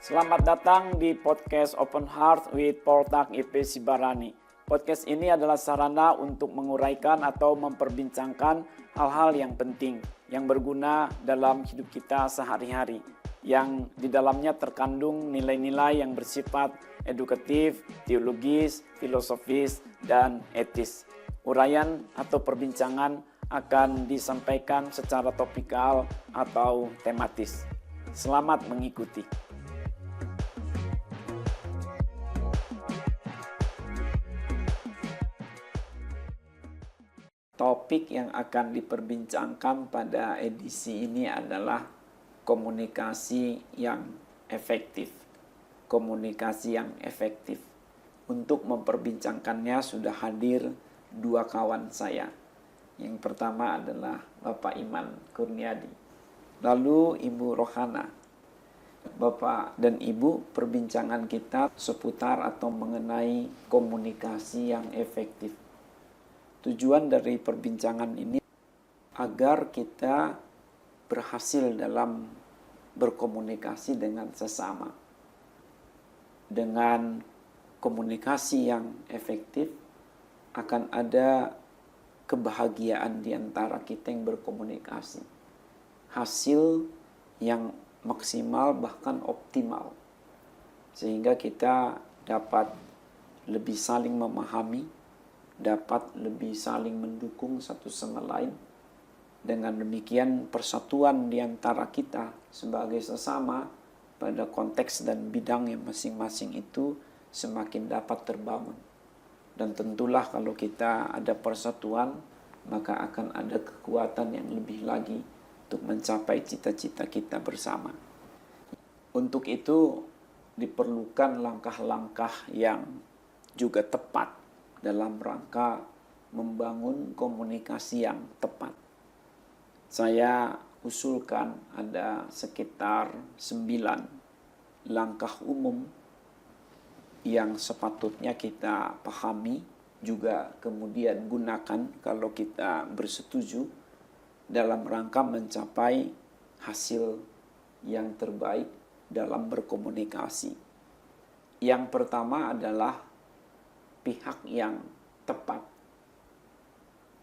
Selamat datang di podcast Open Heart with Poltak IP Sibarani. Podcast ini adalah sarana untuk menguraikan atau memperbincangkan hal-hal yang penting, yang berguna dalam hidup kita sehari-hari, yang di dalamnya terkandung nilai-nilai yang bersifat edukatif, teologis, filosofis, dan etis. Uraian atau perbincangan akan disampaikan secara topikal atau tematis. Selamat mengikuti. Topik yang akan diperbincangkan pada edisi ini adalah komunikasi yang efektif. Komunikasi yang efektif. Untuk memperbincangkannya sudah hadir dua kawan saya. Yang pertama adalah Bapak Iman Kurniadi. Lalu Ibu Rohana. Bapak dan Ibu, perbincangan kita seputar atau mengenai komunikasi yang efektif. Tujuan dari perbincangan ini agar kita berhasil dalam berkomunikasi dengan sesama. Dengan komunikasi yang efektif akan ada kebahagiaan di antara kita yang berkomunikasi. Hasil yang maksimal bahkan optimal. Sehingga kita dapat lebih saling memahami, dapat lebih saling mendukung satu sama lain. Dengan demikian persatuan di antara kita sebagai sesama pada konteks dan bidang yang masing-masing itu semakin dapat terbangun. Dan tentulah kalau kita ada persatuan, maka akan ada kekuatan yang lebih lagi untuk mencapai cita-cita kita bersama. Untuk itu diperlukan langkah-langkah yang juga tepat dalam rangka membangun komunikasi yang tepat. Saya usulkan ada sekitar 9 langkah umum yang sepatutnya kita pahami, juga kemudian gunakan kalau kita bersetuju dalam rangka mencapai hasil yang terbaik dalam berkomunikasi. Yang pertama adalah pihak yang tepat.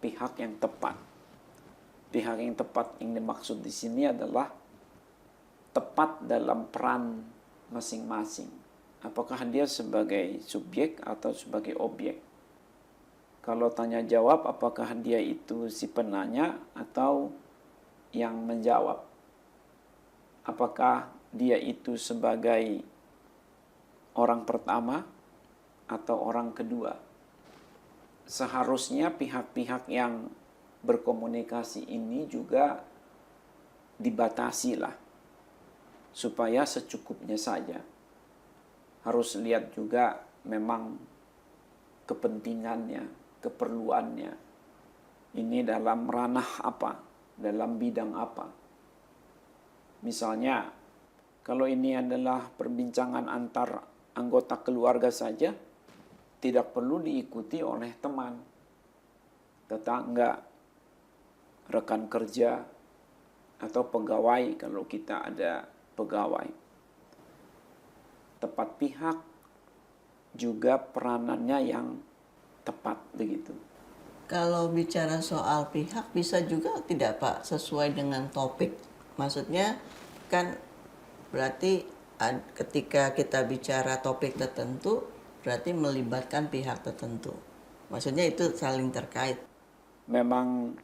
Pihak yang tepat. Pihak yang tepat yang dimaksud di sini adalah tepat dalam peran masing-masing. Apakah dia sebagai subjek atau sebagai objek? Kalau tanya jawab, apakah dia itu si penanya atau yang menjawab? Apakah dia itu sebagai orang pertama atau orang kedua? Seharusnya pihak-pihak yang berkomunikasi ini juga dibatasi lah, supaya secukupnya saja. Harus lihat juga memang kepentingannya, keperluannya. Ini dalam ranah apa, dalam bidang apa. Misalnya, kalau ini adalah perbincangan antar anggota keluarga saja, tidak perlu diikuti oleh teman, tetangga, rekan kerja, atau pegawai kalau kita ada pegawai. Tepat pihak juga peranannya yang tepat begitu. Kalau bicara soal pihak bisa juga tidak Pak sesuai dengan topik. Maksudnya kan berarti ketika kita bicara topik tertentu berarti melibatkan pihak tertentu. Maksudnya itu saling terkait. Memang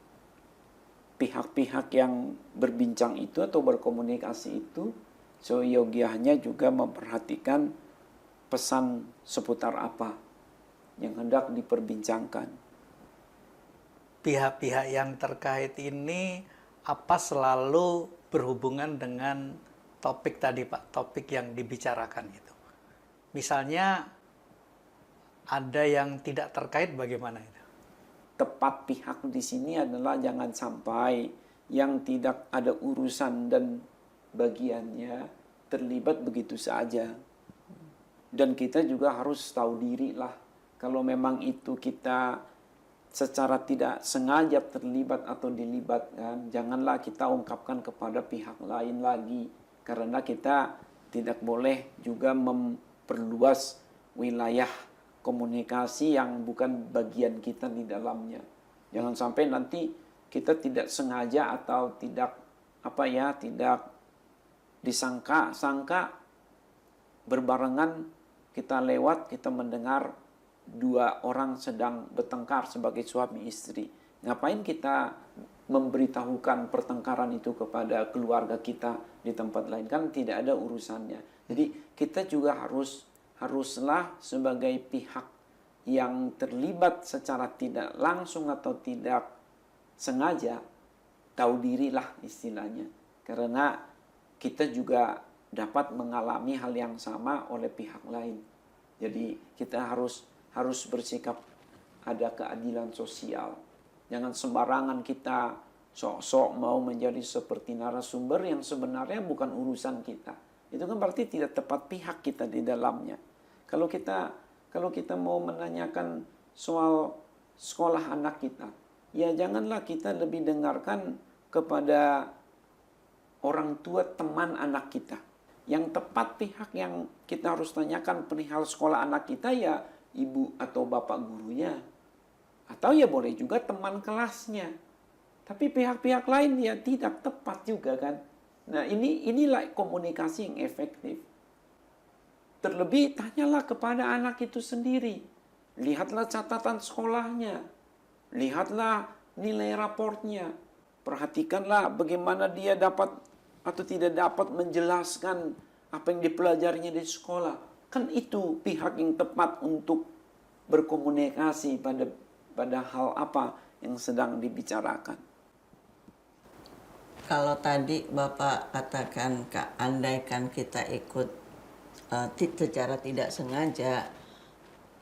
pihak-pihak yang berbincang itu atau berkomunikasi itu seyogianya juga memperhatikan pesan seputar apa yang hendak diperbincangkan. Pihak-pihak yang terkait ini apa selalu berhubungan dengan topik tadi Pak, topik yang dibicarakan itu. Misalnya ada yang tidak terkait, bagaimana itu? Tepat pihak di sini adalah jangan sampai yang tidak ada urusan dan bagiannya terlibat begitu saja. Dan kita juga harus tahu diri lah. Kalau memang itu kita secara tidak sengaja terlibat atau dilibatkan, janganlah kita ungkapkan kepada pihak lain lagi. Karena kita tidak boleh juga memperluas wilayah komunikasi yang bukan bagian kita di dalamnya. Jangan sampai nanti kita tidak sengaja atau tidak tidak disangka-sangka berbarengan kita lewat, kita mendengar dua orang sedang bertengkar sebagai suami istri. Ngapain kita memberitahukan pertengkaran itu kepada keluarga kita di tempat lain? Kan tidak ada urusannya. Jadi kita juga haruslah sebagai pihak yang terlibat secara tidak langsung atau tidak sengaja, tahu dirilah istilahnya. Karena kita juga dapat mengalami hal yang sama oleh pihak lain. Jadi kita harus bersikap ada keadilan sosial. Jangan sembarangan kita sok-sok mau menjadi seperti narasumber yang sebenarnya bukan urusan kita. Itu kan berarti tidak tepat pihak kita di dalamnya. Kalau kita mau menanyakan soal sekolah anak kita, ya janganlah kita lebih dengarkan kepada orang tua teman anak kita. Yang tepat pihak yang kita harus tanyakan perihal sekolah anak kita ya ibu atau bapak gurunya. Atau ya boleh juga teman kelasnya. Tapi pihak-pihak lain ya tidak tepat juga kan. Nah inilah komunikasi yang efektif. Terlebih tanyalah kepada anak itu sendiri. Lihatlah catatan sekolahnya. Lihatlah nilai raportnya. Perhatikanlah bagaimana dia dapat atau tidak dapat menjelaskan apa yang dipelajarinya di sekolah. Kan itu pihak yang tepat untuk berkomunikasi pada hal apa yang sedang dibicarakan. Kalau tadi Bapak katakan, andaikan kita ikut secara tidak sengaja,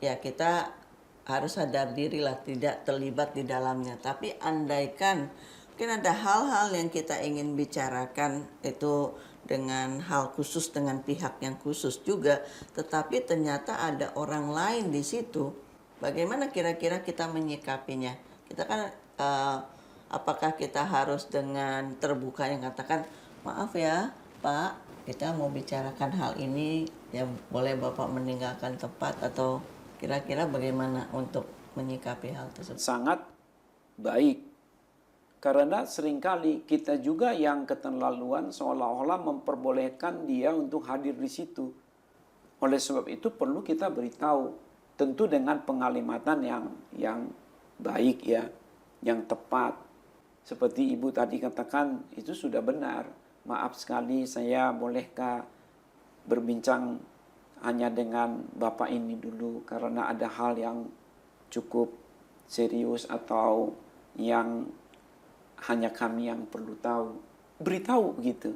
ya kita harus sadar dirilah tidak terlibat di dalamnya. Tapi andaikan mungkin ada hal-hal yang kita ingin bicarakan itu dengan hal khusus, dengan pihak yang khusus juga, tetapi ternyata ada orang lain di situ. Bagaimana kira-kira kita menyikapinya? Kita kan apakah kita harus dengan terbuka yang katakan, maaf ya Pak, kita mau bicarakan hal ini, ya boleh Bapak meninggalkan tempat, atau kira-kira bagaimana untuk menyikapi hal tersebut? Sangat baik. Karena seringkali kita juga yang keterlaluan seolah-olah memperbolehkan dia untuk hadir di situ. Oleh sebab itu perlu kita beritahu, tentu dengan pengalimatan yang baik ya, yang tepat. Seperti Ibu tadi katakan, itu sudah benar. Maaf sekali, saya bolehkah berbincang hanya dengan Bapak ini dulu karena ada hal yang cukup serius atau yang hanya kami yang perlu tahu. Beritahu begitu.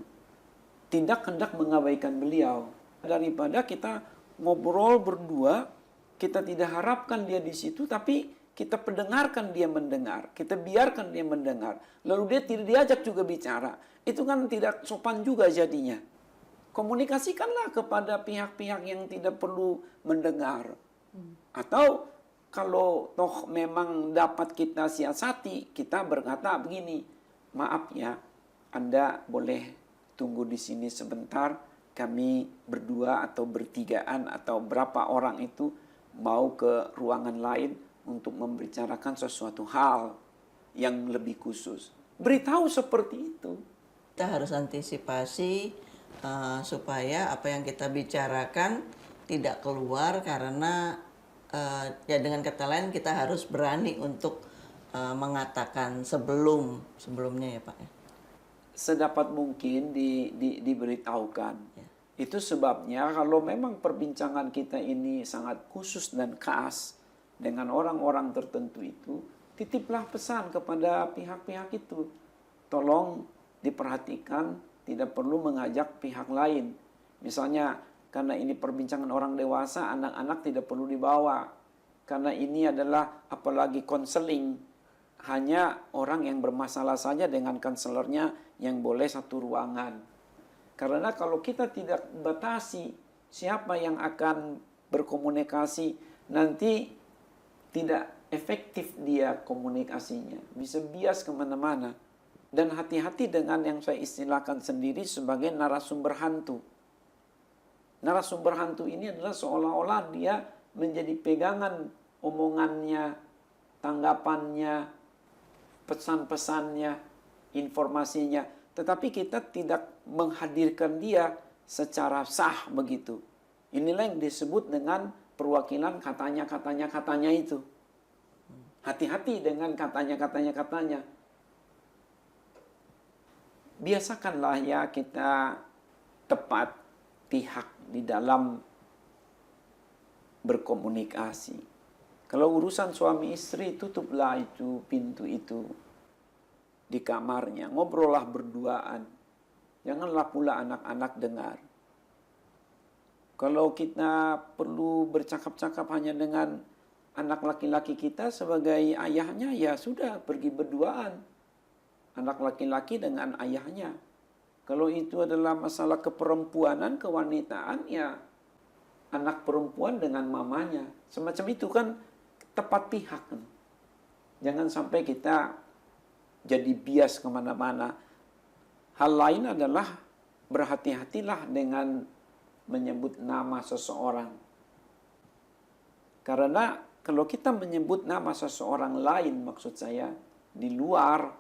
Tidak hendak mengabaikan beliau. Daripada kita ngobrol berdua, kita tidak harapkan dia di situ, tapi kita pendengarkan dia mendengar. Kita biarkan dia mendengar. Lalu dia tidak diajak juga bicara. Itu kan tidak sopan juga jadinya. Komunikasikanlah kepada pihak-pihak yang tidak perlu mendengar. Atau kalau toh memang dapat kita siasati, kita berkata begini, maaf ya, Anda boleh tunggu di sini sebentar, kami berdua atau bertigaan atau berapa orang itu mau ke ruangan lain untuk membicarakan sesuatu hal yang lebih khusus. Beritahu seperti itu. Kita harus antisipasi supaya apa yang kita bicarakan tidak keluar, karena ya dengan kata lain kita harus berani untuk mengatakan sebelumnya ya Pak ya. Sedapat mungkin diberitahukan. Ya. Itu sebabnya kalau memang perbincangan kita ini sangat khusus dan khas dengan orang-orang tertentu itu, titiplah pesan kepada pihak-pihak itu. Tolong diperhatikan, tidak perlu mengajak pihak lain. Misalnya karena ini perbincangan orang dewasa, anak-anak tidak perlu dibawa. Karena ini adalah apalagi konseling. Hanya orang yang bermasalah saja dengan konselornya yang boleh satu ruangan. Karena kalau kita tidak batasi siapa yang akan berkomunikasi, nanti tidak efektif dia komunikasinya. Bisa bias kemana-mana. Dan hati-hati dengan yang saya istilahkan sendiri sebagai narasumber hantu. Narasumber hantu ini adalah seolah-olah dia menjadi pegangan omongannya, tanggapannya, pesan-pesannya, informasinya. Tetapi kita tidak menghadirkan dia secara sah begitu. Inilah yang disebut dengan perwakilan katanya itu. Hati-hati dengan katanya. Biasakanlah ya kita tepat pihak di dalam berkomunikasi. Kalau urusan suami istri, tutuplah itu pintu itu di kamarnya. Ngobrollah berduaan. Janganlah pula anak-anak dengar. Kalau kita perlu bercakap-cakap hanya dengan anak laki-laki kita sebagai ayahnya, ya sudah pergi berduaan. Anak laki-laki dengan ayahnya. Kalau itu adalah masalah keperempuanan, kewanitaan, ya anak perempuan dengan mamanya. Semacam itu kan tepat pihak. Jangan sampai kita jadi bias kemana-mana. Hal lain adalah berhati-hatilah dengan menyebut nama seseorang. Karena kalau kita menyebut nama seseorang lain, maksud saya, di luar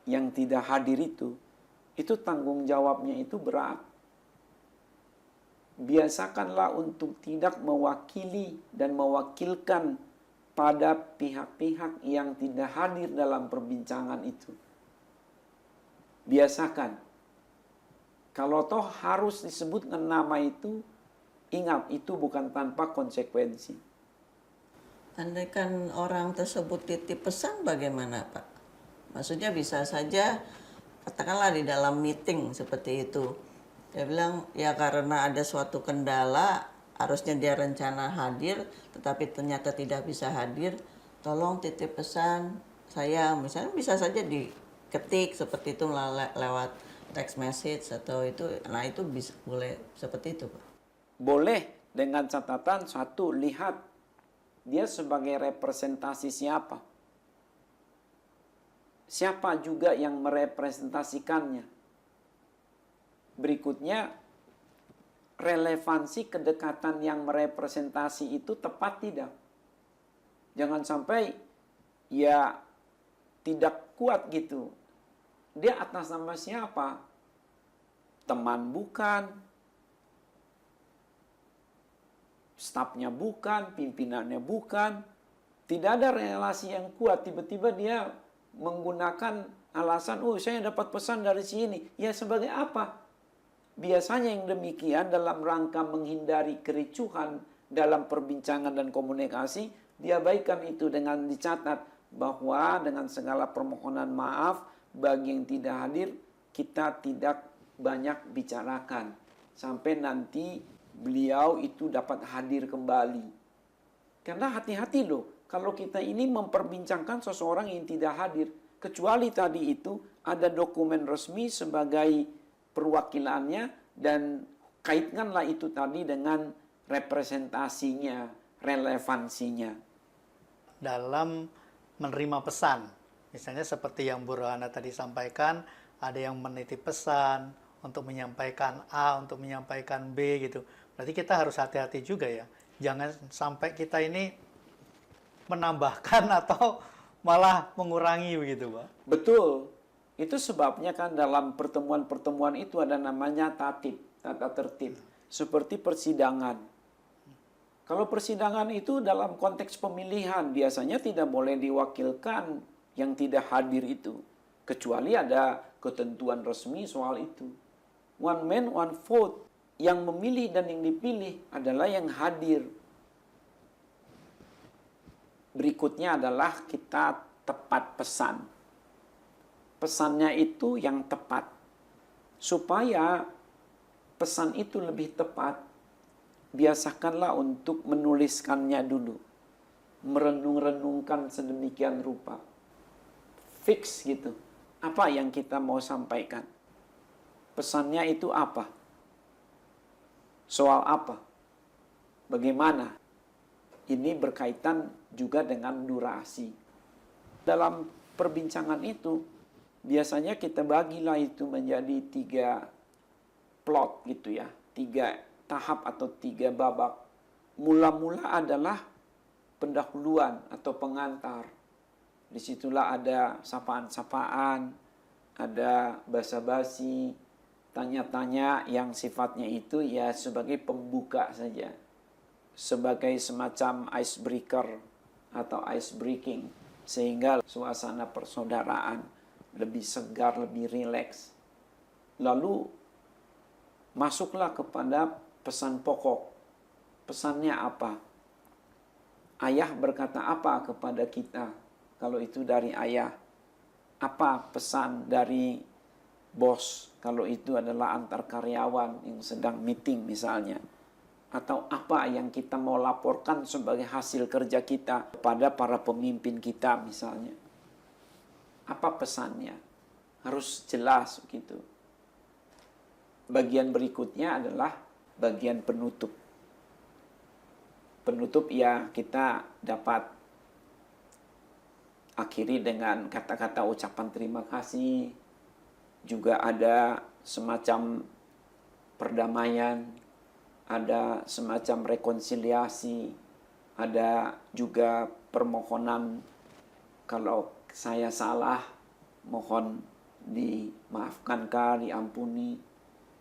yang tidak hadir itu tanggung jawabnya itu berat. Biasakanlah untuk tidak mewakili dan mewakilkan pada pihak-pihak yang tidak hadir dalam perbincangan itu. Biasakan. Kalau toh harus disebutkan nama itu, ingat itu bukan tanpa konsekuensi. Andaikan orang tersebut titip pesan bagaimana Pak? Maksudnya bisa saja katakanlah di dalam meeting seperti itu. Dia bilang ya karena ada suatu kendala harusnya dia rencana hadir tetapi ternyata tidak bisa hadir. Tolong titip pesan saya, misalnya bisa saja diketik seperti itu lewat text message atau itu. Nah itu bisa boleh seperti itu Pak. Boleh dengan catatan satu, lihat dia sebagai representasi siapa. Siapa juga yang merepresentasikannya. Berikutnya, relevansi kedekatan yang merepresentasi itu tepat tidak. Jangan sampai ya tidak kuat gitu. Dia atas nama siapa? Teman bukan, stafnya bukan, pimpinannya bukan. Tidak ada relasi yang kuat. Tiba-tiba dia menggunakan alasan, oh saya dapat pesan dari sini. Ya sebagai apa? Biasanya yang demikian dalam rangka menghindari kericuhan dalam perbincangan dan komunikasi, diabaikan itu dengan dicatat bahwa dengan segala permohonan maaf bagi yang tidak hadir, kita tidak banyak bicarakan. Sampai nanti beliau itu dapat hadir kembali. Karena hati-hati loh, kalau kita ini memperbincangkan seseorang yang tidak hadir, kecuali tadi itu ada dokumen resmi sebagai perwakilannya dan kaitkanlah itu tadi dengan representasinya, relevansinya. Dalam menerima pesan, misalnya seperti yang Bu Rohana tadi sampaikan, ada yang menitip pesan untuk menyampaikan A, untuk menyampaikan B gitu. Berarti kita harus hati-hati juga ya. Jangan sampai kita ini menambahkan atau malah mengurangi begitu, Pak. Betul. Itu sebabnya kan dalam pertemuan-pertemuan itu ada namanya tatib, tata tertib. Seperti persidangan. Kalau persidangan itu dalam konteks pemilihan, biasanya tidak boleh diwakilkan yang tidak hadir itu. Kecuali ada ketentuan resmi soal itu. One man, one vote. Yang memilih dan yang dipilih adalah yang hadir. Berikutnya adalah kita tepat pesan. Pesannya itu yang tepat. Supaya pesan itu lebih tepat, biasakanlah untuk menuliskannya dulu. Merenung-renungkan sedemikian rupa. Fix gitu. Apa yang kita mau sampaikan? Pesannya itu apa? Soal apa? Bagaimana? Ini berkaitan juga dengan durasi. Dalam perbincangan itu, biasanya kita bagilah itu menjadi 3 plot gitu ya. 3 tahap atau 3 babak. Mula-mula adalah pendahuluan atau pengantar. Disitulah ada sapaan-sapaan, ada basa-basi, tanya-tanya yang sifatnya itu ya sebagai pembuka saja. Sebagai semacam icebreaker atau ice breaking. Sehingga suasana persaudaraan lebih segar, lebih rileks. Lalu masuklah kepada pesan pokok. Pesannya apa? Ayah berkata apa kepada kita? Kalau itu dari ayah. Apa pesan dari bos? Kalau itu adalah antar karyawan yang sedang meeting misalnya. Atau apa yang kita mau laporkan sebagai hasil kerja kita kepada para pemimpin kita misalnya. Apa pesannya? Harus jelas gitu. Bagian berikutnya adalah bagian penutup. Penutup ya kita dapat akhiri dengan kata-kata ucapan terima kasih. Juga ada semacam perdamaian, ada semacam rekonsiliasi, ada juga permohonan kalau saya salah, mohon dimaafkan kah, diampuni,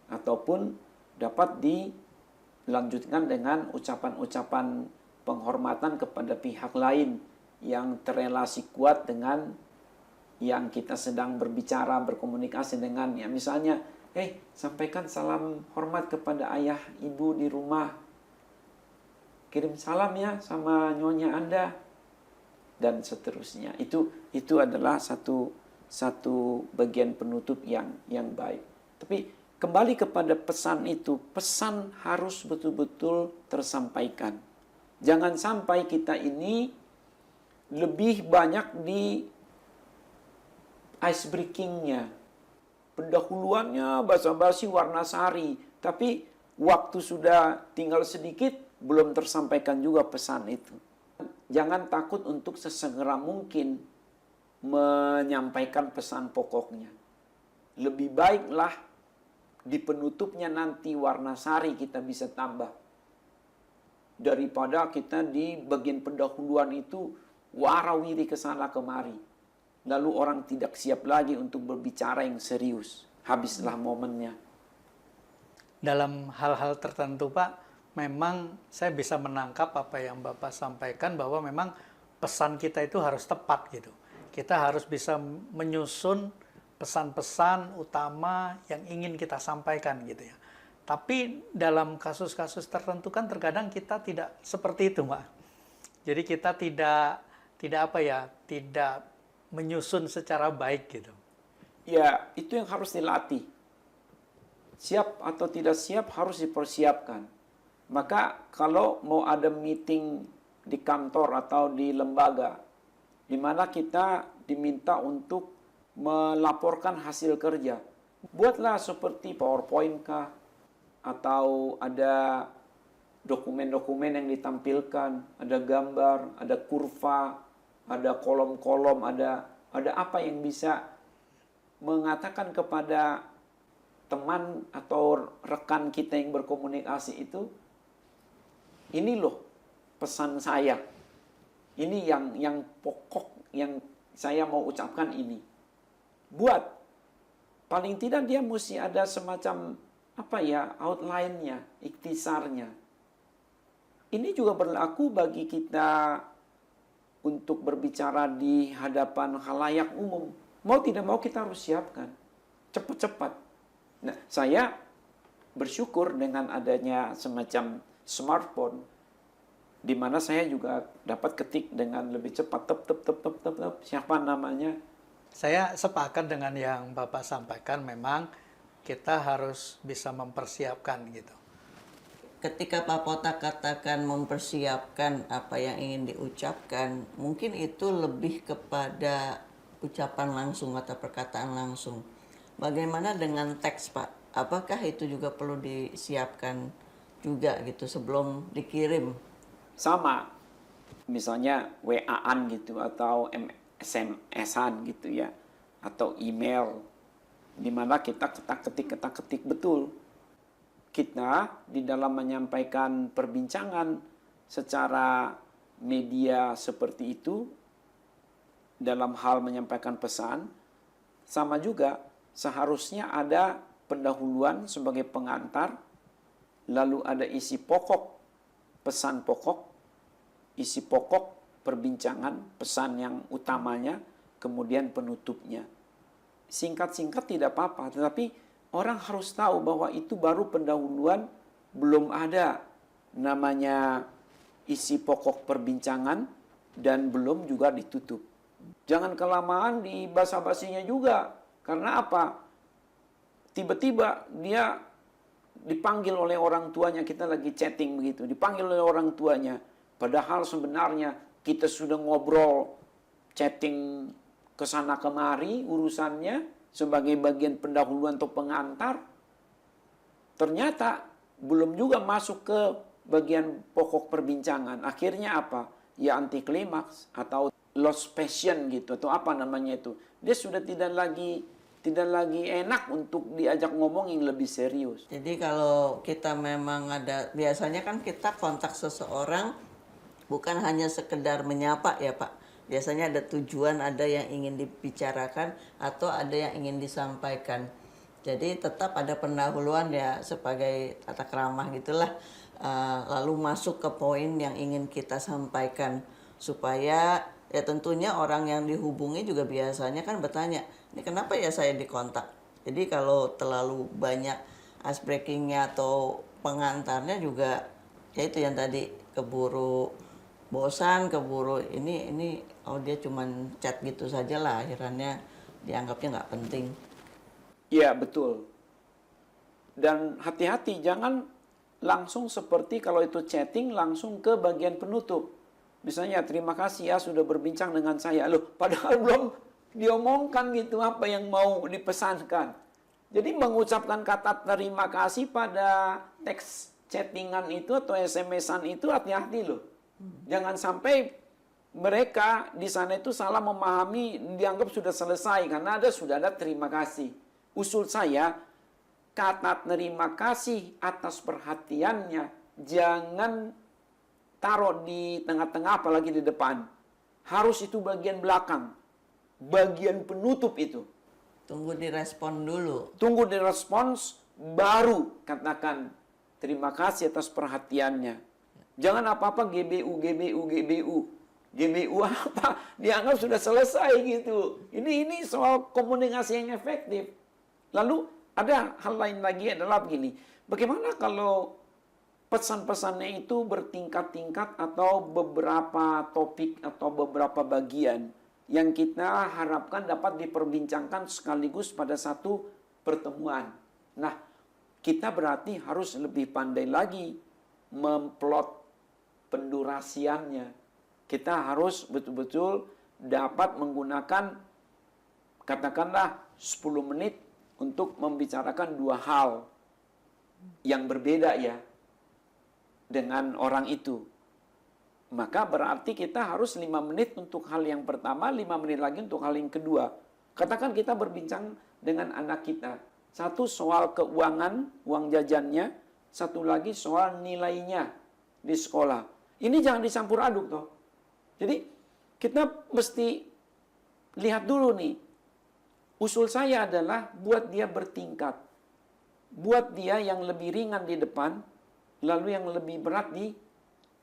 ataupun dapat dilanjutkan dengan ucapan-ucapan penghormatan kepada pihak lain yang terrelasi kuat dengan yang kita sedang berbicara, berkomunikasi dengannya. Misalnya, sampaikan salam hormat kepada ayah, ibu di rumah. Kirim salam ya sama nyonya Anda. Dan seterusnya. Itu adalah satu bagian penutup yang baik. Tapi kembali kepada pesan itu, pesan harus betul-betul tersampaikan. Jangan sampai kita ini lebih banyak di ice breaking-nya. Pendahuluannya basa-basi warna sari. Tapi waktu sudah tinggal sedikit, belum tersampaikan juga pesan itu. Jangan takut untuk sesegera mungkin menyampaikan pesan pokoknya. Lebih baiklah di penutupnya nanti warna sari kita bisa tambah. Daripada kita di bagian pendahuluan itu warawiri ke sana kemari. Lalu orang tidak siap lagi untuk berbicara yang serius. Habislah momennya. Dalam hal-hal tertentu Pak, memang saya bisa menangkap apa yang Bapak sampaikan bahwa memang pesan kita itu harus tepat gitu. Kita harus bisa menyusun pesan-pesan utama yang ingin kita sampaikan gitu ya. Tapi dalam kasus-kasus tertentu kan terkadang kita tidak seperti itu, Pak. Jadi kita tidak menyusun secara baik gitu. Ya, itu yang harus dilatih. Siap atau tidak siap harus dipersiapkan. Maka kalau mau ada meeting di kantor atau di lembaga, di mana kita diminta untuk melaporkan hasil kerja, buatlah seperti PowerPoint kah, atau ada dokumen-dokumen yang ditampilkan, ada gambar, ada kurva, ada kolom-kolom, ada apa yang bisa mengatakan kepada teman atau rekan kita yang berkomunikasi itu, ini loh pesan saya, ini yang pokok yang saya mau ucapkan ini. Buat, paling tidak dia mesti ada semacam outline-nya, ikhtisarnya. Ini juga berlaku bagi kita untuk berbicara di hadapan khalayak umum. Mau tidak mau kita harus siapkan. Cepat-cepat. Nah, saya bersyukur dengan adanya semacam smartphone, di mana saya juga dapat ketik dengan lebih cepat. Siapa namanya? Saya sepakat dengan yang Bapak sampaikan, memang kita harus bisa mempersiapkan gitu. Ketika Pak Potak katakan mempersiapkan apa yang ingin diucapkan, mungkin itu lebih kepada ucapan langsung atau perkataan langsung. Bagaimana dengan teks, Pak? Apakah itu juga perlu disiapkan juga gitu sebelum dikirim? Sama. Misalnya WA-an gitu atau SMS-an gitu ya, atau email, di mana kita ketik betul. kita di dalam menyampaikan perbincangan secara media seperti itu, dalam hal menyampaikan pesan, sama juga seharusnya ada pendahuluan sebagai pengantar, lalu ada isi pokok, pesan pokok, isi pokok perbincangan, pesan yang utamanya, kemudian penutupnya. Singkat-singkat tidak apa-apa, tetapi orang harus tahu bahwa itu baru pendahuluan, belum ada namanya isi pokok perbincangan, dan belum juga ditutup. Jangan kelamaan di basa-basinya juga. Karena apa? Tiba-tiba dia dipanggil oleh orang tuanya, kita lagi chatting begitu, dipanggil oleh orang tuanya. Padahal sebenarnya kita sudah ngobrol, chatting kesana kemari urusannya sebagai bagian pendahuluan atau pengantar. Ternyata belum juga masuk ke bagian pokok perbincangan. Akhirnya apa? Ya anti klimaks atau lost passion gitu, atau apa namanya itu. Dia sudah tidak lagi enak untuk diajak ngomong yang lebih serius. Jadi kalau kita memang ada, biasanya kan kita kontak seseorang bukan hanya sekedar menyapa ya Pak. Biasanya ada tujuan, ada yang ingin dibicarakan atau ada yang ingin disampaikan. Jadi tetap ada pendahuluan ya sebagai tata krama gitulah. Lalu masuk ke poin yang ingin kita sampaikan supaya ya tentunya orang yang dihubungi juga biasanya kan bertanya, ini kenapa ya saya dikontak? Jadi kalau terlalu banyak ice breakingnya atau pengantarnya juga ya itu yang tadi keburu bosan, keburu ini oh dia cuman chat gitu saja lah, akhirnya dianggapnya nggak penting. Iya betul. Dan hati-hati jangan langsung seperti kalau itu chatting langsung ke bagian penutup. Misalnya terima kasih ya sudah berbincang dengan saya. Loh, padahal belum diomongkan gitu apa yang mau dipesankan. Jadi mengucapkan kata terima kasih pada teks chattingan itu atau SMS-an itu hati-hati loh. Jangan sampai mereka di sana itu salah memahami, dianggap sudah selesai karena sudah ada terima kasih. Usul saya, kata terima kasih atas perhatiannya jangan taruh di tengah-tengah apalagi di depan. Harus itu bagian belakang. Bagian penutup itu. Tunggu direspon dulu. Tunggu direspons baru katakan terima kasih atas perhatiannya. Jangan apa-apa GBU apa? Dianggap sudah selesai gitu. Ini soal komunikasi yang efektif. Lalu ada hal lain lagi adalah begini. Bagaimana kalau pesan-pesannya itu bertingkat-tingkat atau beberapa topik atau beberapa bagian yang kita harapkan dapat diperbincangkan sekaligus pada satu pertemuan. Nah, kita berarti harus lebih pandai lagi memplot pendurasiannya. Kita harus betul-betul dapat menggunakan katakanlah 10 menit untuk membicarakan dua hal yang berbeda ya dengan orang itu. Maka berarti kita harus 5 menit untuk hal yang pertama, 5 menit lagi untuk hal yang kedua. Katakan kita berbincang dengan anak kita. Satu soal keuangan, uang jajannya. Satu lagi soal nilainya di sekolah. Ini jangan dicampur aduk toh. Jadi kita mesti lihat dulu nih. Usul saya adalah buat dia bertingkat. Buat dia yang lebih ringan di depan, lalu yang lebih berat di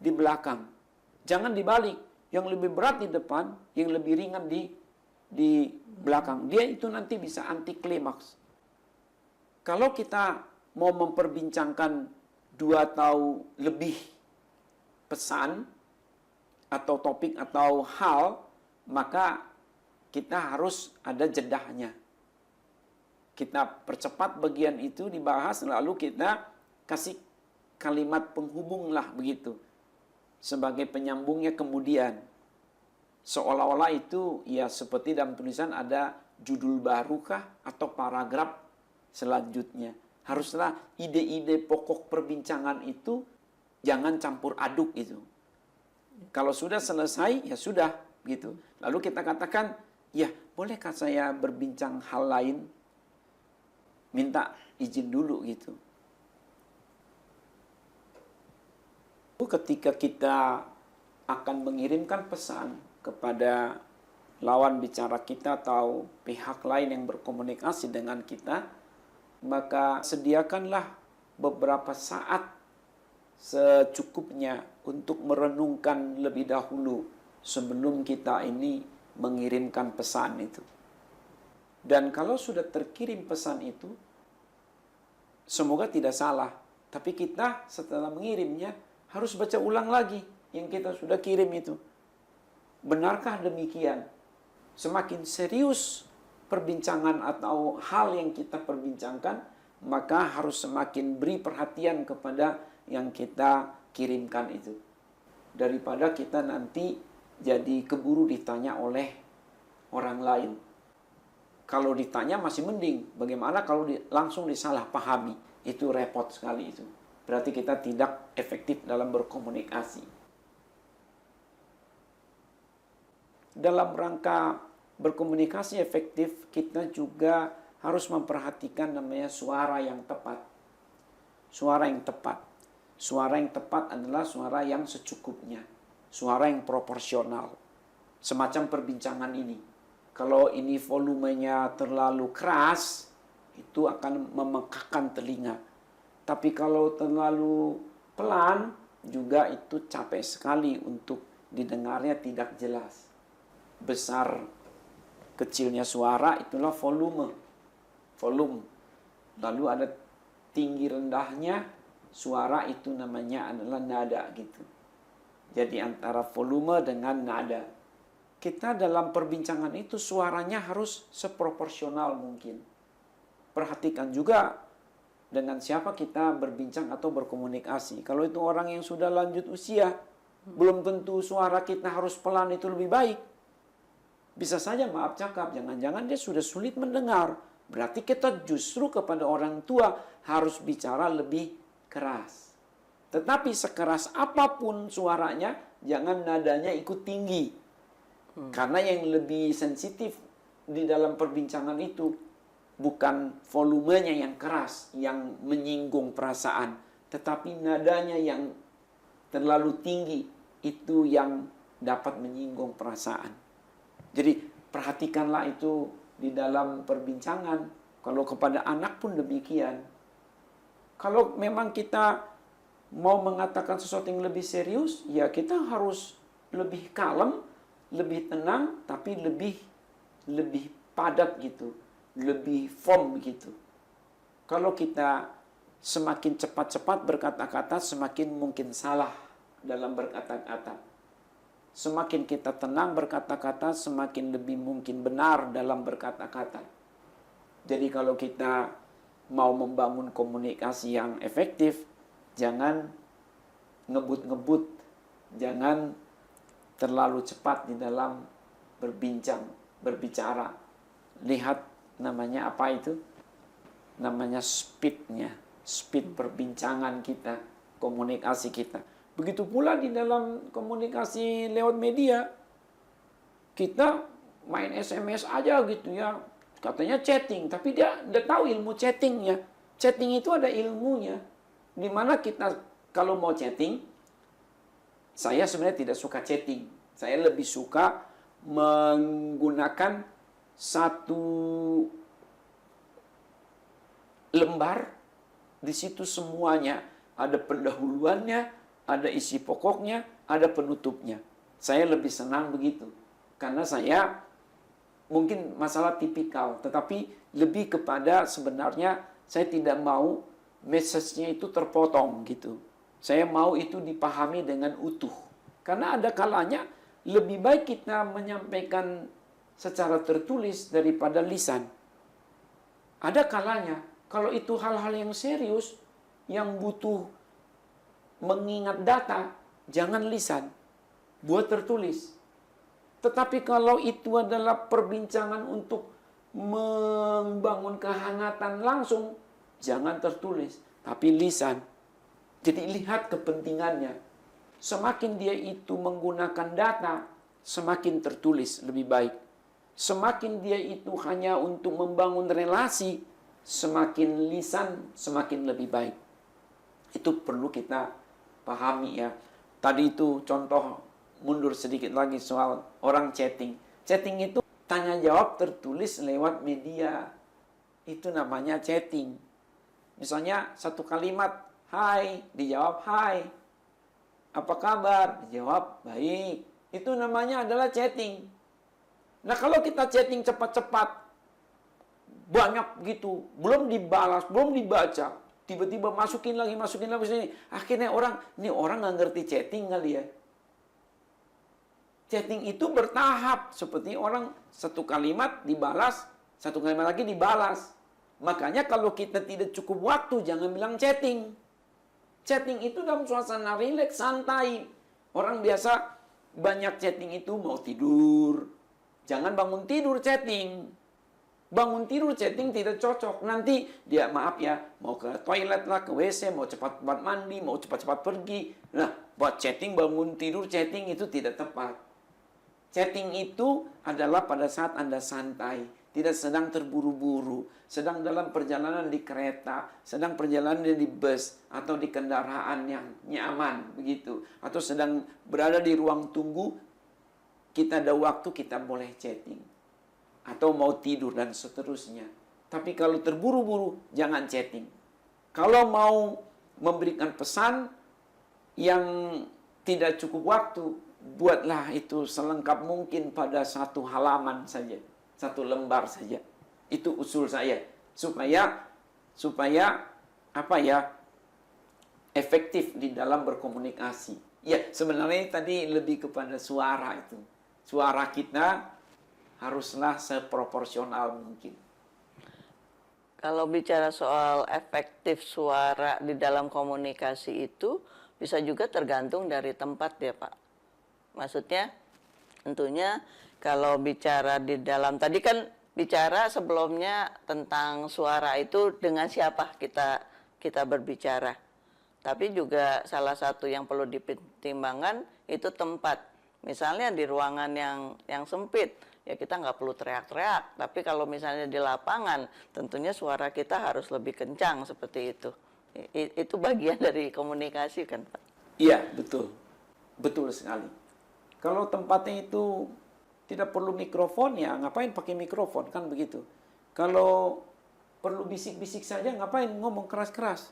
belakang. Jangan dibalik, yang lebih berat di depan, yang lebih ringan di belakang. Dia itu nanti bisa anti klimaks. Kalau kita mau memperbincangkan 2 atau lebih pesan atau topik atau hal, maka kita harus ada jedahnya. Kita percepat bagian itu dibahas, lalu kita kasih kalimat penghubung lah begitu. Sebagai penyambungnya kemudian. Seolah-olah itu ya seperti dalam tulisan ada judul barukah atau paragraf selanjutnya. Haruslah ide-ide pokok perbincangan itu jangan campur aduk itu. Kalau sudah selesai ya sudah gitu. Lalu kita katakan, ya bolehkah saya berbincang hal lain? Minta izin dulu gitu. Ketika kita akan mengirimkan pesan kepada lawan bicara kita atau pihak lain yang berkomunikasi dengan kita, maka sediakanlah beberapa saat secukupnya untuk merenungkan lebih dahulu sebelum kita ini mengirimkan pesan itu. Dan kalau sudah terkirim pesan itu, semoga tidak salah, tapi kita setelah mengirimnya harus baca ulang lagi yang kita sudah kirim itu. Benarkah demikian? Semakin serius perbincangan atau hal yang kita perbincangkan, maka harus semakin beri perhatian kepada yang kita kirimkan itu. Daripada kita nanti jadi keburu ditanya oleh orang lain. Kalau ditanya masih mending, bagaimana kalau langsung disalahpahami? Itu repot sekali itu. Berarti kita tidak efektif dalam berkomunikasi. Dalam rangka berkomunikasi efektif, kita juga harus memperhatikan namanya suara yang tepat. Suara yang tepat. Suara yang tepat adalah suara yang secukupnya. Suara yang proporsional. Semacam perbincangan ini. Kalau ini volumenya terlalu keras, itu akan memekakkan telinga. Tapi kalau terlalu pelan, juga itu capek sekali untuk didengarnya tidak jelas. Besar kecilnya suara itulah volume. Lalu ada tinggi rendahnya, suara itu namanya adalah nada gitu. Jadi antara volume dengan nada. Kita dalam perbincangan itu suaranya harus seproporsional mungkin. Perhatikan juga dengan siapa kita berbincang atau berkomunikasi. Kalau itu orang yang sudah lanjut usia, belum tentu suara kita harus pelan itu lebih baik. Bisa saja maaf cakap, jangan-jangan dia sudah sulit mendengar. Berarti kita justru kepada orang tua harus bicara lebih keras. Tetapi sekeras apapun suaranya, jangan nadanya ikut tinggi. Karena yang lebih sensitif di dalam perbincangan itu bukan volumenya yang keras, yang menyinggung perasaan. Tetapi nadanya yang terlalu tinggi, itu yang dapat menyinggung perasaan. Jadi perhatikanlah itu di dalam perbincangan. Kalau kepada anak pun demikian. Kalau memang kita mau mengatakan sesuatu yang lebih serius, ya kita harus lebih kalem, lebih tenang, tapi lebih padat gitu, lebih firm gitu. Kalau kita semakin cepat-cepat berkata-kata, semakin mungkin salah dalam berkata-kata. Semakin kita tenang berkata-kata, semakin lebih mungkin benar dalam berkata-kata. Jadi kalau kita mau membangun komunikasi yang efektif, jangan ngebut-ngebut, jangan terlalu cepat di dalam berbicara. Lihat namanya apa itu? Namanya speednya, speed perbincangan kita, komunikasi kita. Begitu pula di dalam komunikasi lewat media. Kita main SMS aja gitu ya. Katanya chatting, tapi dia udah tahu ilmu chattingnya. Chatting itu ada ilmunya. Dimana kita kalau mau chatting, saya sebenarnya tidak suka chatting. Saya lebih suka menggunakan satu lembar, di situ semuanya. Ada pendahuluannya, ada isi pokoknya, ada penutupnya. Saya lebih senang begitu. Karena saya mungkin masalah tipikal, tetapi lebih kepada sebenarnya saya tidak mau message-nya itu terpotong gitu. Saya mau itu dipahami dengan utuh. Karena ada kalanya lebih baik kita menyampaikan secara tertulis daripada lisan. Ada kalanya kalau itu hal-hal yang serius, yang butuh mengingat data, jangan lisan. Buat tertulis. Tetapi kalau itu adalah perbincangan untuk membangun kehangatan langsung, jangan tertulis, tapi lisan. Jadi lihat kepentingannya. Semakin dia itu menggunakan data, semakin tertulis lebih baik. Semakin dia itu hanya untuk membangun relasi, semakin lisan, semakin lebih baik. Itu perlu kita pahami ya. Tadi itu contoh mundur sedikit lagi soal orang chatting. Chatting itu tanya jawab tertulis lewat media. Itu namanya chatting. Misalnya satu kalimat, hai, dijawab hai. Apa kabar? Dijawab baik. Itu namanya adalah chatting. Nah kalau kita chatting cepat-cepat, banyak gitu, belum dibalas, belum dibaca, tiba-tiba masukin lagi sini. Akhirnya ini orang nggak ngerti chatting kali ya. Chatting itu bertahap, seperti orang satu kalimat dibalas, satu kalimat lagi dibalas. Makanya kalau kita tidak cukup waktu, jangan bilang chatting. Chatting itu dalam suasana rileks, santai. Orang biasa banyak chatting itu mau tidur. Jangan bangun tidur chatting. Bangun tidur chatting tidak cocok. Nanti dia maaf ya, mau ke toilet lah, ke WC, mau cepat-cepat mandi, mau cepat-cepat pergi. Nah, buat chatting, bangun tidur chatting itu tidak tepat. Chatting itu adalah pada saat Anda santai, tidak sedang terburu-buru, sedang dalam perjalanan di kereta, sedang perjalanan di bus, atau di kendaraan yang nyaman, begitu. Atau sedang berada di ruang tunggu, kita ada waktu, kita boleh chatting. Atau mau tidur dan seterusnya. Tapi kalau terburu-buru, jangan chatting. Kalau mau memberikan pesan yang tidak cukup waktu, buatlah itu selengkap mungkin pada satu halaman saja, satu lembar saja. Itu usul saya, supaya efektif di dalam berkomunikasi. Ya, sebenarnya tadi lebih kepada suara itu. Suara kita haruslah seproporsional mungkin. Kalau bicara soal efektif suara di dalam komunikasi itu bisa juga tergantung dari tempat ya Pak. Maksudnya tentunya kalau bicara di dalam, tadi kan bicara sebelumnya tentang suara itu dengan siapa kita berbicara. Tapi juga salah satu yang perlu dipertimbangkan itu tempat. Misalnya di ruangan yang sempit, ya kita nggak perlu teriak-teriak. Tapi kalau misalnya di lapangan, tentunya suara kita harus lebih kencang seperti itu. Itu bagian dari komunikasi kan Pak? Iya, betul. Betul sekali. Kalau tempatnya itu tidak perlu mikrofon, ya ngapain pakai mikrofon, kan begitu. Kalau perlu bisik-bisik saja, ngapain ngomong keras-keras.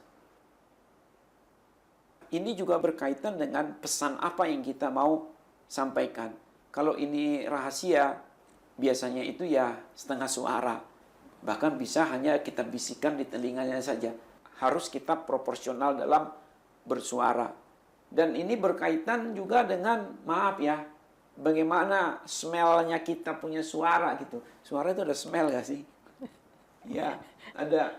Ini juga berkaitan dengan pesan apa yang kita mau sampaikan. Kalau ini rahasia, biasanya itu ya setengah suara. Bahkan bisa hanya kita bisikkan di telinganya saja. Harus kita proporsional dalam bersuara. Dan ini berkaitan juga dengan, maaf ya, bagaimana smell-nya kita punya suara gitu. Suara itu ada smell gak sih? Ya, ada.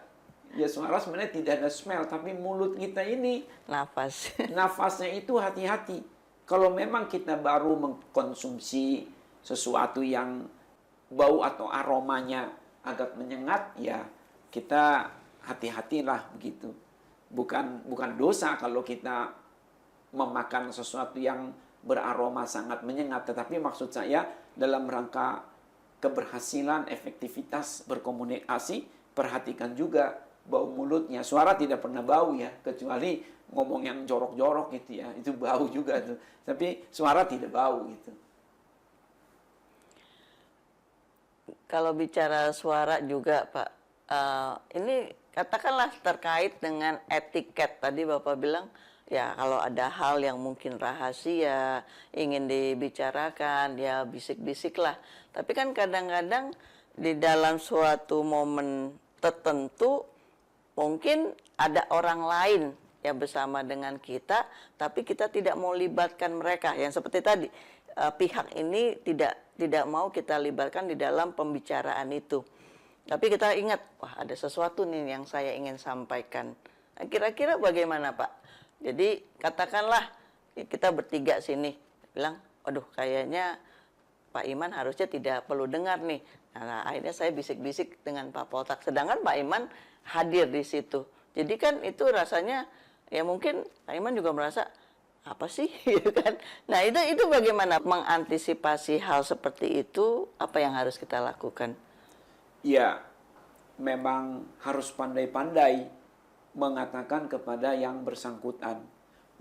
Ya suara sebenarnya tidak ada smell, tapi mulut kita ini, Nafas. nafasnya itu hati-hati. Kalau memang kita baru mengkonsumsi sesuatu yang bau atau aromanya agak menyengat, ya kita hati-hatilah begitu. Bukan dosa kalau kita memakan sesuatu yang beraroma sangat menyengat, tetapi maksud saya dalam rangka keberhasilan, efektivitas berkomunikasi, perhatikan juga bau mulutnya. Suara tidak pernah bau ya, kecuali ngomong yang jorok-jorok gitu ya, itu bau juga tuh. Tapi suara tidak bau gitu. Kalau bicara suara juga Pak, ini katakanlah terkait dengan etiket. Tadi Bapak bilang, ya kalau ada hal yang mungkin rahasia, ingin dibicarakan, ya bisik-bisik lah. Tapi kan kadang-kadang di dalam suatu momen tertentu, mungkin ada orang lain yang bersama dengan kita, tapi kita tidak mau libatkan mereka. Yang seperti tadi, pihak ini tidak mau kita libatkan di dalam pembicaraan itu. Tapi kita ingat, wah ada sesuatu nih yang saya ingin sampaikan. Nah, kira-kira bagaimana Pak? Jadi katakanlah kita bertiga sini, bilang, waduh kayaknya Pak Iman harusnya tidak perlu dengar nih. Nah, akhirnya saya bisik-bisik dengan Pak Poltak, sedangkan Pak Iman hadir di situ. Jadi kan itu rasanya, ya mungkin Pak Iman juga merasa, apa sih gitu kan. Nah itu bagaimana mengantisipasi hal seperti itu, apa yang harus kita lakukan? Ya, memang harus pandai-pandai mengatakan kepada yang bersangkutan.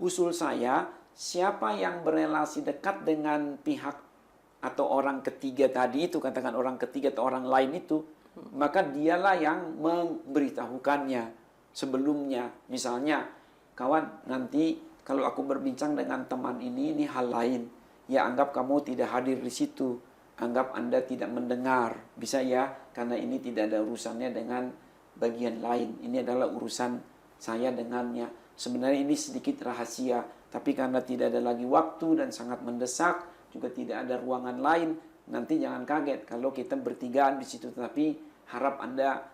usul saya, siapa yang berelasi dekat dengan pihak atau orang ketiga tadi itu, katakan orang ketiga atau orang lain itu, maka dialah yang memberitahukannya sebelumnya. Misalnya, kawan, nanti kalau aku berbincang dengan teman ini hal lain. Ya, anggap kamu tidak hadir di situ. Anggap Anda tidak mendengar. Bisa ya, karena ini tidak ada urusannya dengan bagian lain. Ini adalah urusan saya dengannya. Sebenarnya ini sedikit rahasia, tapi karena tidak ada lagi waktu dan sangat mendesak, juga tidak ada ruangan lain, nanti jangan kaget kalau kita bertigaan di situ. Tapi harap Anda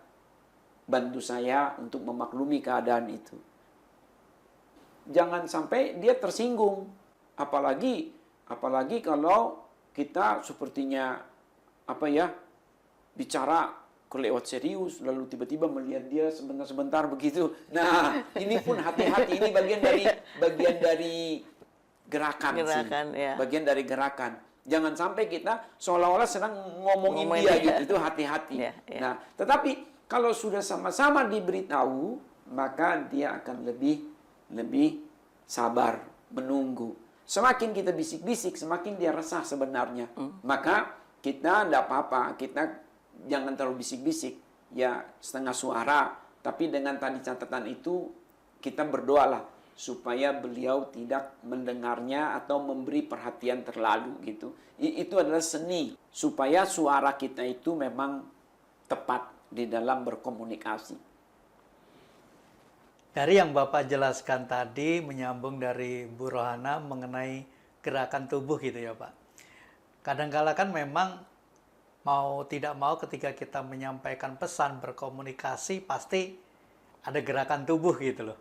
bantu saya untuk memaklumi keadaan itu. Jangan sampai dia tersinggung. Apalagi kalau kita sepertinya bicara kelewat serius, lalu tiba-tiba melihat dia sebentar-sebentar begitu. Nah, ini pun hati-hati, ini bagian dari gerakan sih. Ya. Bagian dari gerakan. Jangan sampai kita seolah-olah sedang ngomongin dia gitu. Itu hati-hati. Ya. Nah, tetapi kalau sudah sama-sama diberitahu, maka dia akan lebih sabar, menunggu. Semakin kita bisik-bisik, semakin dia resah sebenarnya. Maka kita tidak apa-apa, kita jangan terlalu bisik-bisik, ya setengah suara. Tapi dengan tadi catatan itu, kita berdoalah supaya beliau tidak mendengarnya atau memberi perhatian terlalu gitu. Itu adalah seni, supaya suara kita itu memang tepat di dalam berkomunikasi. Dari yang Bapak jelaskan tadi, menyambung dari Bu Rohana mengenai gerakan tubuh gitu ya Pak. Kadang-kala kan memang mau tidak mau ketika kita menyampaikan pesan, berkomunikasi, pasti ada gerakan tubuh gitu loh.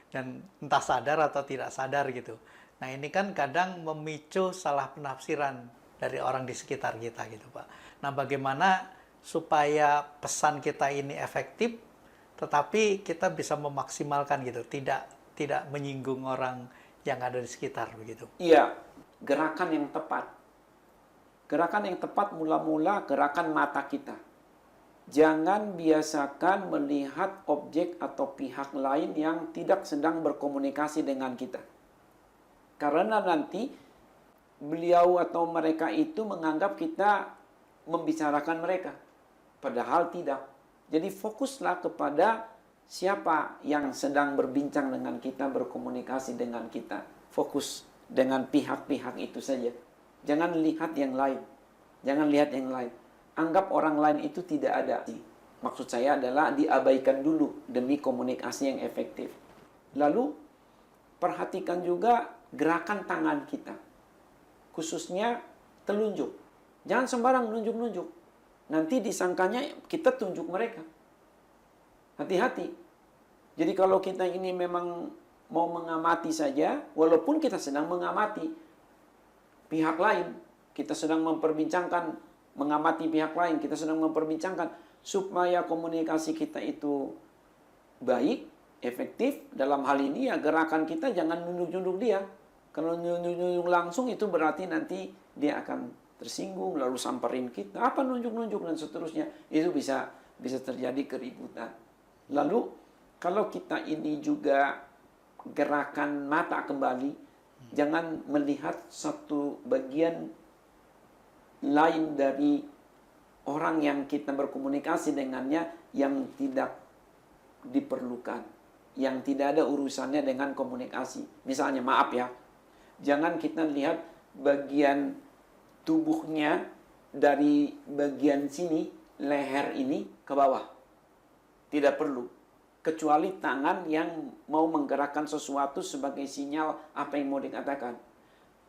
Dan entah sadar atau tidak sadar gitu. Nah ini kan kadang memicu salah penafsiran dari orang di sekitar kita gitu Pak. Nah bagaimana supaya pesan kita ini efektif, tetapi kita bisa memaksimalkan gitu, tidak menyinggung orang yang ada di sekitar begitu. Iya, gerakan yang tepat. Gerakan yang tepat mula-mula gerakan mata kita. Jangan biasakan melihat objek atau pihak lain yang tidak sedang berkomunikasi dengan kita. Karena nanti beliau atau mereka itu menganggap kita membicarakan mereka. Padahal tidak. Jadi fokuslah kepada siapa yang sedang berbincang dengan kita, berkomunikasi dengan kita. Fokus dengan pihak-pihak itu saja. Jangan lihat yang lain. Jangan lihat yang lain. Anggap orang lain itu tidak ada. Maksud saya adalah diabaikan dulu demi komunikasi yang efektif. Lalu perhatikan juga gerakan tangan kita. Khususnya telunjuk. Jangan sembarang nunjuk-nunjuk. Nanti disangkanya kita tunjuk mereka. Hati-hati. Jadi kalau kita ini memang mau mengamati saja, walaupun kita sedang mengamati pihak lain, kita sedang memperbincangkan, mengamati pihak lain, kita sedang memperbincangkan supaya komunikasi kita itu baik, efektif. Dalam hal ini ya gerakan kita jangan nunduk-nunduk dia. Kalau nunduk-nunduk langsung itu berarti nanti dia akan tersinggung, lalu samperin kita, apa nunjuk-nunjuk dan seterusnya. Itu bisa terjadi keributan. Lalu kalau kita ini juga gerakan mata kembali, jangan melihat satu bagian lain dari orang yang kita berkomunikasi dengannya yang tidak diperlukan, yang tidak ada urusannya dengan komunikasi. Misalnya, maaf ya, jangan kita lihat bagian tubuhnya dari bagian sini, leher ini ke bawah. Tidak perlu. Kecuali tangan yang mau menggerakkan sesuatu sebagai sinyal apa yang mau dikatakan.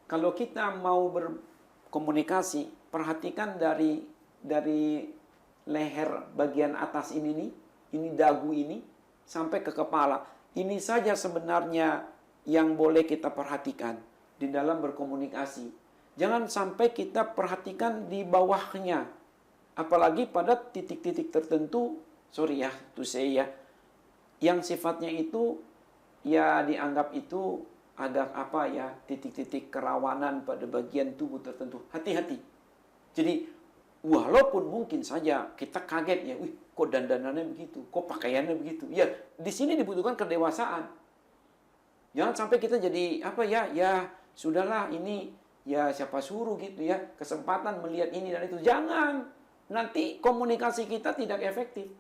Kalau kita mau berkomunikasi, perhatikan dari leher bagian atas ini dagu ini, sampai ke kepala. Ini saja sebenarnya yang boleh kita perhatikan di dalam berkomunikasi. Jangan sampai kita perhatikan di bawahnya. Apalagi pada titik-titik tertentu, sorry ya, to say ya, yang sifatnya itu ya dianggap itu agak titik-titik kerawanan pada bagian tubuh tertentu. Hati-hati. Jadi walaupun mungkin saja kita kaget ya, kok dandanannya begitu, kok pakaiannya begitu. Ya, di sini dibutuhkan kedewasaan. Jangan sampai kita jadi ya sudahlah, ini ya siapa suruh gitu ya, kesempatan melihat ini dan itu. Jangan. Nanti komunikasi kita tidak efektif.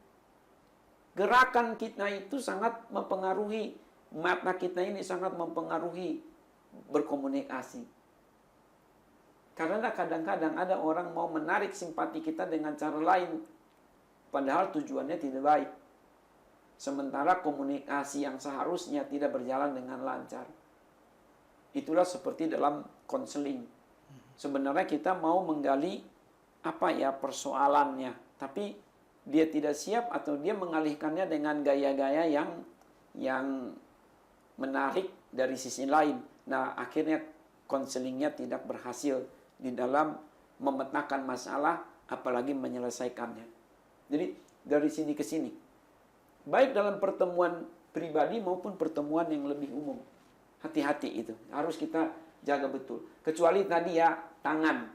Gerakan kita itu sangat mempengaruhi, mata kita ini sangat mempengaruhi berkomunikasi. Karena kadang-kadang ada orang mau menarik simpati kita dengan cara lain, padahal tujuannya tidak baik. Sementara komunikasi yang seharusnya tidak berjalan dengan lancar. Itulah seperti dalam konseling. Sebenarnya kita mau menggali persoalannya, tapi dia tidak siap atau dia mengalihkannya dengan gaya-gaya yang menarik dari sisi lain. Nah, akhirnya konselingnya tidak berhasil di dalam memetakan masalah, apalagi menyelesaikannya. Jadi dari sini ke sini, baik dalam pertemuan pribadi maupun pertemuan yang lebih umum. Hati-hati itu. Harus kita jaga betul. Kecuali tadi ya, tangan.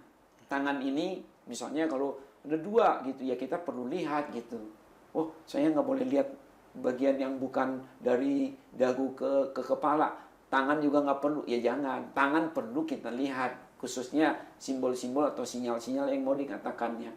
Tangan ini misalnya kalau ada dua gitu ya, kita perlu lihat gitu. Oh, saya nggak boleh lihat bagian yang bukan dari dagu ke kepala. Tangan juga nggak perlu. Ya jangan. Tangan perlu kita lihat. Khususnya simbol-simbol atau sinyal-sinyal yang mau dikatakannya.